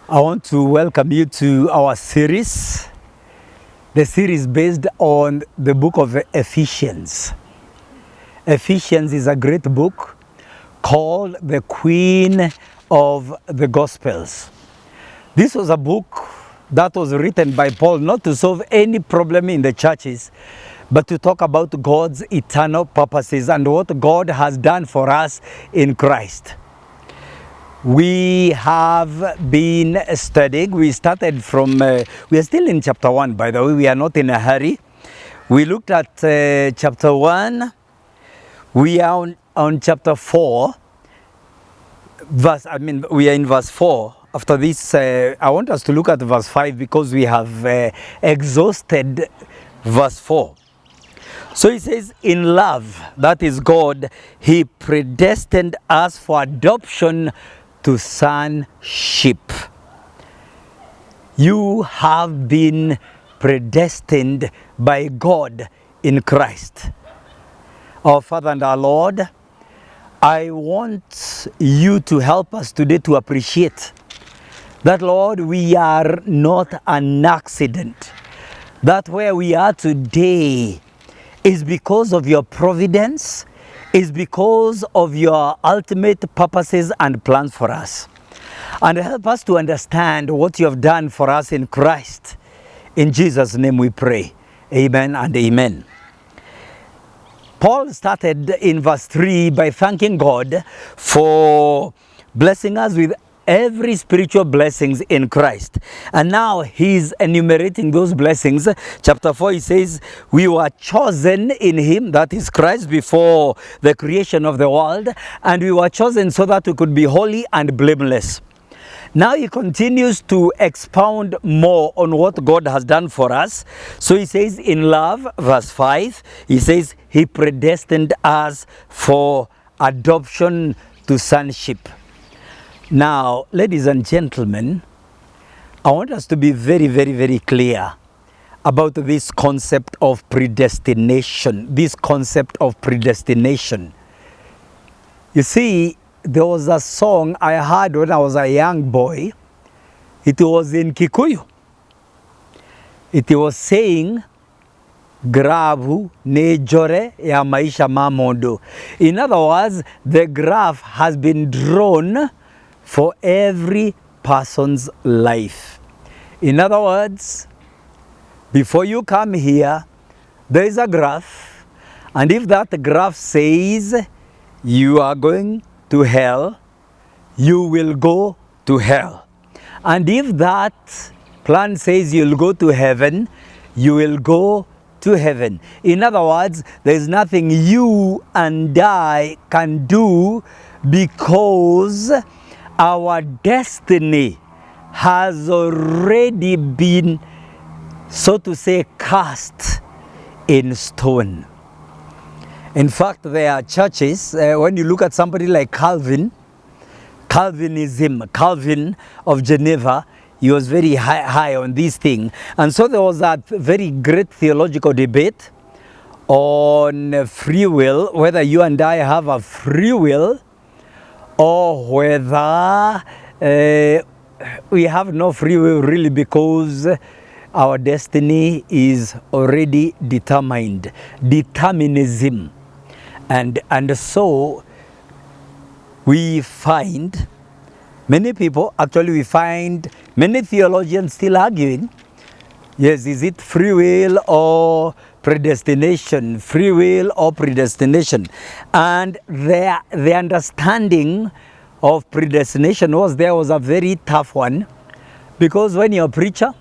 I want to welcome you to our series. The series based on the book of Ephesians. Ephesians is a great book called the Queen of the Gospels. This was a book that was written by Paul not to solve any problem in the churches, but to talk about God's eternal purposes and what God has done for us in Christ. We have been studying. We started from, we are still in chapter 1, by the way. We are not in a hurry. We looked at chapter 1. We are on chapter 4. We are in verse 4. After this, I want us to look at verse 5 because we have exhausted verse 4. So he says, in love, that is God, he predestined us for adoption to sonship. You have been predestined by God in Christ. Our Father and our Lord, I want you to help us today to appreciate that, Lord, we are not an accident. That where we are today is because of your providence, is because of your ultimate purposes and plans for us. And help us to understand what you have done for us in Christ. In Jesus' name we pray. Amen and amen. Paul started in verse 3 by thanking God for blessing us with every spiritual blessings in Christ. And now he's enumerating those blessings. Chapter 4, he says, we were chosen in him, that is Christ, before the creation of the world. And we were chosen so that we could be holy and blameless. Now he continues to expound more on what God has done for us. So he says in love, verse 5, he says he predestined us for adoption to sonship. Now, ladies and gentlemen, I want us to be very, very, very clear about this concept of predestination. This concept of predestination. You see, there was a song I heard when I was a young boy. It was in Kikuyu. It was saying, grafu ne jore ya maisha mamondo. In other words, the graph has been drawn for every person's life. In other words, before you come here, there is a graph, and if that graph says you are going to hell, you will go to hell. And if that plan says you'll go to heaven, you will go to heaven. In other words, there is nothing you and I can do because our destiny has already been, so to say, cast in stone. In fact, there are churches, when you look at somebody like Calvinism, Calvin of Geneva, he was very high on this thing. And so there was a very great theological debate on free will, whether you and I have a free will or whether we have no free will really because our destiny is already determined. Determinism. And so we find many people, actually we find many theologians still arguing, yes, is it free will or predestination? Free will or predestination? And the understanding of predestination was a very tough one, because when you're a preacher,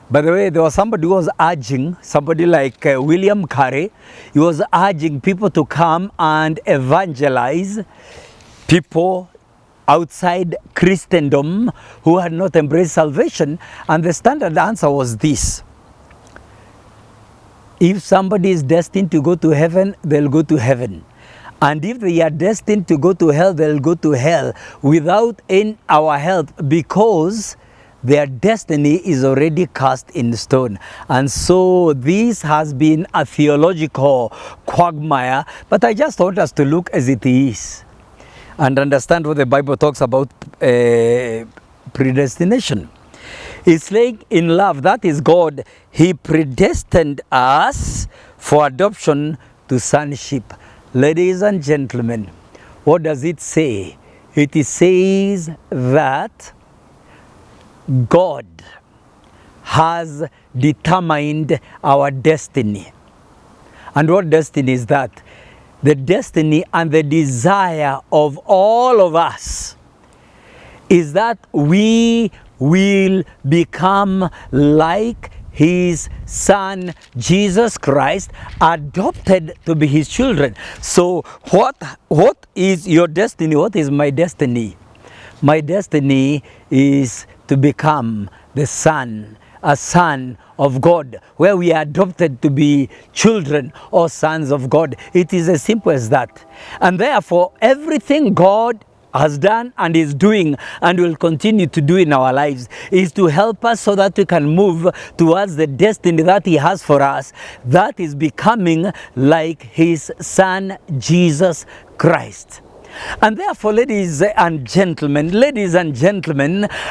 by the way, there was somebody who was urging, somebody like William Carey, he was urging people to come and evangelize people outside Christendom who had not embraced salvation. And the standard answer was this: if somebody is destined to go to heaven, they'll go to heaven. And if they are destined to go to hell, they'll go to hell without our help, because their destiny is already cast in stone. And so this has been a theological quagmire, but I just want us to look as it is and understand what the Bible talks about predestination. It's like in love, that is God. He predestined us for adoption to sonship. Ladies and gentlemen, what does it say? It says that God has determined our destiny. And what destiny is that? The destiny and the desire of all of us is that we will become like his son Jesus Christ, adopted to be his children. So what is your destiny? What is my destiny? My destiny is to become a son of God, where we are adopted to be children or sons of God. It is as simple as that. And therefore, everything God has done and is doing and will continue to do in our lives is to help us so that we can move towards the destiny that he has for us, that is becoming like his son Jesus Christ. And therefore, ladies and gentlemen,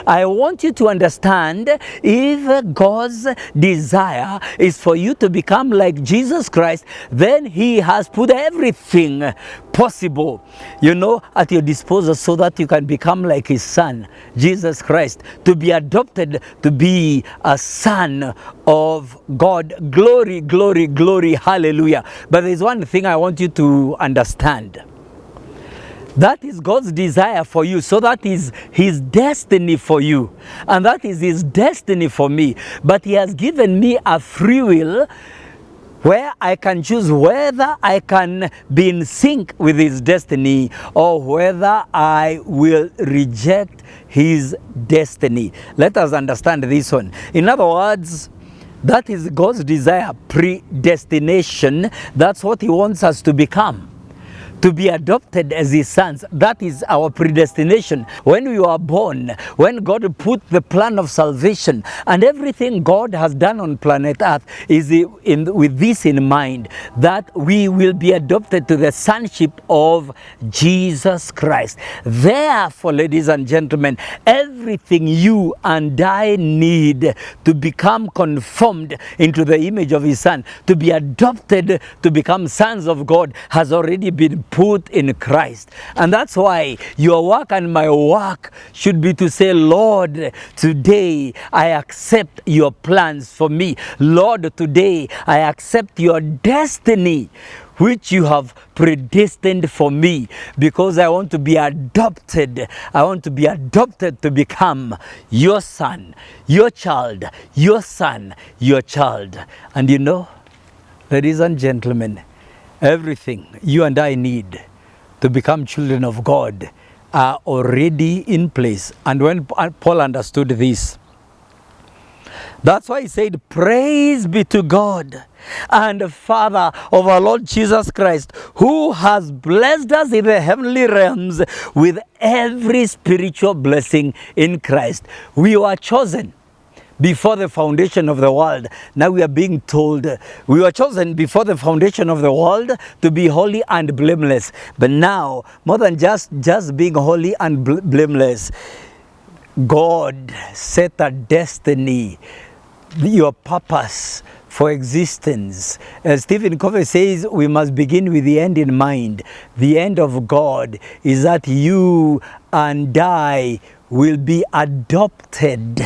I want you to understand, if God's desire is for you to become like Jesus Christ, then he has put everything possible, at your disposal so that you can become like his son, Jesus Christ, to be adopted to be a son of God. Glory, glory, glory, hallelujah. But there's one thing I want you to understand. That is God's desire for you. So that is his destiny for you. And that is his destiny for me. But he has given me a free will where I can choose whether I can be in sync with his destiny or whether I will reject his destiny. Let us understand this one. In other words, that is God's desire, predestination. That's what he wants us to become, to be adopted as his sons. That is our predestination. When we were born, when God put the plan of salvation and everything God has done on planet Earth is with this in mind, that we will be adopted to the sonship of Jesus Christ. Therefore, ladies and gentlemen, everything you and I need to become conformed into the image of his son, to be adopted to become sons of God, has already been put in Christ. And that's why your work and my work should be to say, Lord, today I accept your plans for me. Lord, today I accept your destiny which you have predestined for me, because I want to be adopted. I want to be adopted to become your son, your child, your son, your child. And ladies and gentlemen, everything you and I need to become children of God are already in place. And when Paul understood this, that's why he said, praise be to God and Father of our Lord Jesus Christ, who has blessed us in the heavenly realms with every spiritual blessing in Christ. We were chosen before the foundation of the world. Now we are being told we were chosen before the foundation of the world to be holy and blameless. But now, more than just being holy and blameless, God set a destiny, your purpose for existence. As Stephen Covey says, we must begin with the end in mind. The end of God is that you and I will be adopted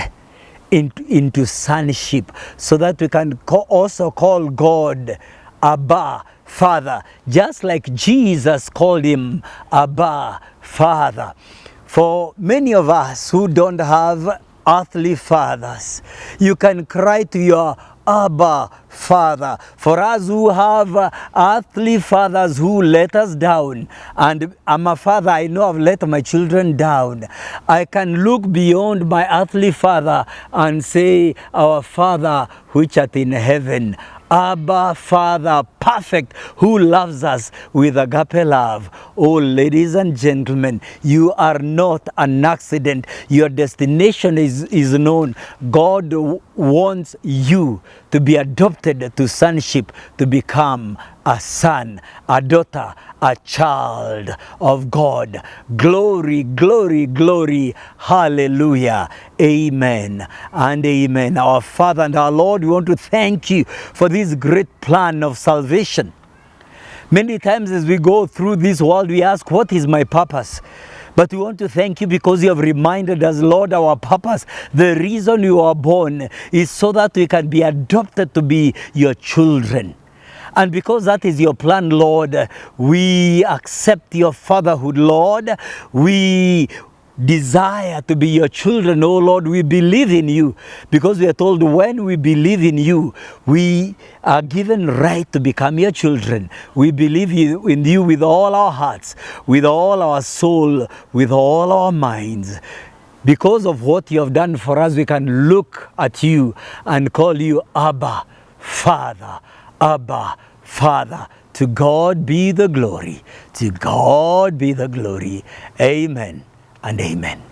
into sonship, so that we can also call God Abba, Father, just like Jesus called him Abba, Father. For many of us who don't have earthly fathers, you can cry to your Abba, Father. For us who have earthly fathers who let us down, and I'm a father, I know I've let my children down, I can look beyond my earthly father and say, our Father which art in heaven. Abba, Father, perfect, who loves us with agape love. Oh, ladies and gentlemen, you are not an accident. Your destination is known. God wants you to be adopted to sonship, to become a son, a daughter, a child of God. Glory, glory, glory. Hallelujah. Amen and amen. Our Father and our Lord, we want to thank you for this great plan of salvation. Many times as we go through this world, we ask, what is my purpose? But we want to thank you because you have reminded us, Lord, our purpose, the reason you are born is so that we can be adopted to be your children. And because that is your plan, Lord, we accept your fatherhood, Lord. We desire to be your children, oh Lord. We believe in you because we are told when we believe in you, we are given right to become your children. We believe in you with all our hearts, with all our soul, with all our minds. Because of what you have done for us, we can look at you and call you Abba, Father. Abba, Father. To God be the glory. To God be the glory. Amen and amen.